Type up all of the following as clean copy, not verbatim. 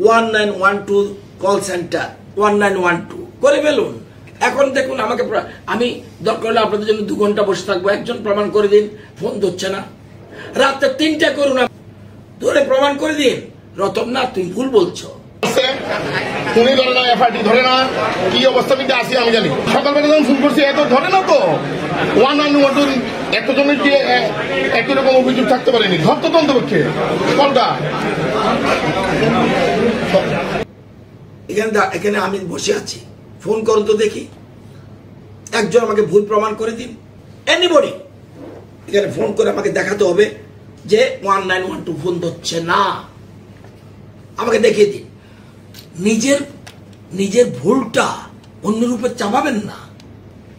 1912 call centre 1912 করে ফেলুন। এখন দেখুন আমাকে, আমি দরকার হলে আপনাদের জন্য 2 ঘন্টা বসে থাকবো, একজন প্রমাণ করে দিন। ফোন ধরছে না, রাতে 3টা করুন, ধরে প্রমাণ করে দিন। রতন না, তুমি ভুল বলছো। ফোনে ধরে না, এফআইডি ধরে না, কি অবস্থা মিটে আসি আমি জানি। সকালবেলা যখন ফোন করছি এত ধরে না তো। 1912 এতজনের কি একই রকম অভিযোগ থাকতে পারেনি? ধরতো তো অন্তপক্ষে কলটা। এখানে আমি বসে আছি, ফোন করুন তো দেখি। একজন আমাকে ভুল প্রমাণ করে দিন, এনিবডি। এখানে ফোন করে আমাকে দেখাতে হবে যে 1912 ফোন ধরছে না, আমাকে দেখিয়ে দিন। নিজের ভুলটা অন্যের উপর চাপাবেন না।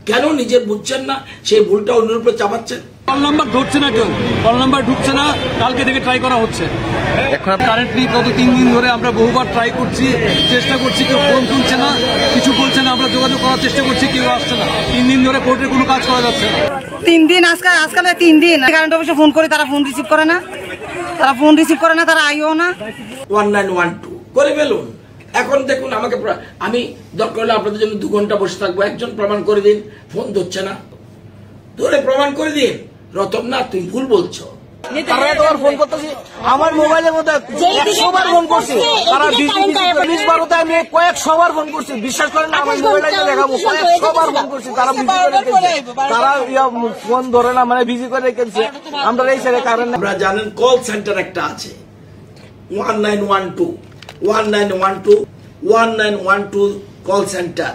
কেন নিজের বুঝছেন না, সেই ভুলটা অন্যের উপর চাপাচ্ছেন? কল নাম্বার ধরছে না, কেউ কল নাম্বার ঢুকছে না। কালকে থেকে ট্রাই করা হচ্ছে, এখন কারেন্টলি গত 3 দিন ধরে আমরা বহুবার ট্রাই করছি, চেষ্টা করছি, কেউ ফোন তুলছে না, কিছু বলছে না। আমরা যোগাযোগ করার চেষ্টা করছি, কেউ আসছে না। 3 দিন ধরে কোর্টের কোনো কাজ করা যাচ্ছে না। 3 দিন আজকাল 3 দিন কারেন্ট অফিসে ফোন করি, তারা ফোন রিসিভ করে না, তারা আইও না। 1912 করে ফেলুন। এখন দেখুন আমাকে, আমি দরকার হলে আপনাদের জন্য 2 ঘন্টা বসে থাকবো, একজন প্রমাণ করে দিন। ফোন ধরছে না, ধরে প্রমাণ করে দিন। রতন না, তুমি ভুল বলছো। তারা এতবার ফোন করতেছি, আমার মোবাইলের মধ্যে 100 বার ফোন করছি, তারা 20 বারোতে আমি কয়েকশোবার ফোন করছি। বিশ্বাস করেন না, আমার মোবাইলটা দেখাবো, কয়েকশোবার ফোন করছি, তারা বিজি করে রেখেছে, তারা ফোন ধরে না, মানে বিজি করে রেখেছে। আমরা এই সাইডে কারণ আপনারা জানেন কল সেন্টার একটা আছে 1912 কল সেন্টার।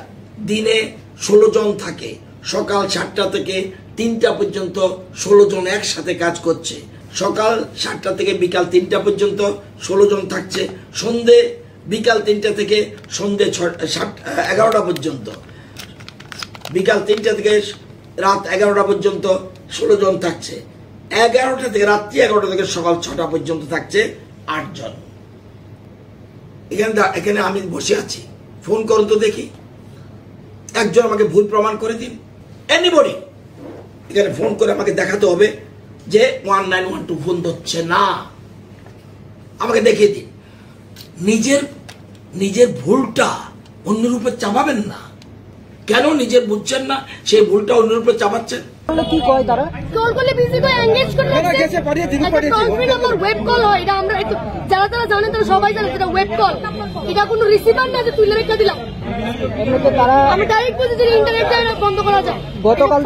দিনে 16 জন থাকে, সকাল 7টা থেকে 3টা পর্যন্ত 16 জন একসাথে কাজ করছে। সকাল 7টা থেকে বিকাল 3টা পর্যন্ত 16 জন থাকছে। সন্ধে বিকাল 3টা থেকে সন্ধে 11টা পর্যন্ত, বিকাল 3টা থেকে রাত 11টা পর্যন্ত 16 জন থাকছে। 11টা থেকে রাত্রি 11টা থেকে সকাল 6টা পর্যন্ত থাকছে 8 জন। এখানে আমি বসে আছি, ফোন করুন তো দেখি। একজন আমাকে ভুল প্রমাণ করে দিন, এনিবডি। এখানে ফোন করে আমাকে দেখাতে হবে যে 1912 ফোন ধরছে না, আমাকে দেখিয়ে দিন। নিজের ভুলটা অন্যের উপর চাপাবেন না। কেন নিজের বুঝছেন না, সেই ভুলটা অন্যের উপর চাপাচ্ছেন? কি কয় তারা? কল করলে বিজি করে এনগেজ করে গেছে, toll free number web call হয়। এটা আমরা একটু যারা জানে তারা সবাই জানে এটা ওয়েব কল। এটা কোনো রিসিভার না যে তুলে রেখে দিলাম। আমি ডাইরেক্ট বলছি যে ইন্টারনেট বন্ধ করা যায়। গতকাল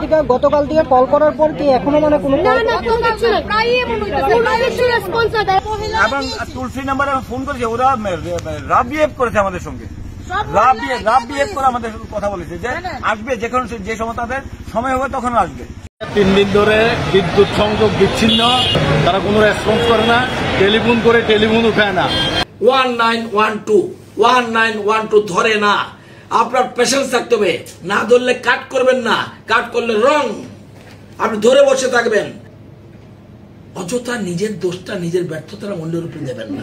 থেকে কল করার পর কি এখনো মানে কোনো না কোনো কিছু না, প্রায় এমন হইতাছে, প্রায় রেসপন্স না দেয়। এবং টোল ফ্রি নাম্বারে ফোন করেছে, ওরা রাব বিহেভ করেছে আমাদের সঙ্গে, রাব বিহেভ করে আমাদের কথা বলেছে যে আসবে, যে সময় তাদের সময় হবে তখন আসবে। 3 দিন ধরে বিদ্যুৎ সংযোগ বিচ্ছিন্ন, তারা কোনো রেসপন্স করে না, টেলিফোন করে টেলিফোন উঠায় না। 1912 ধরে না। আপনার পেশেন্স থাকতে হবে, না ধরলে কাট করবেন না, কাট করলে রং, আপনি ধরে বসে থাকবেন। অযথা নিজের দোষটা, নিজের ব্যর্থতাটা অন্যের উপরে দেবেন না।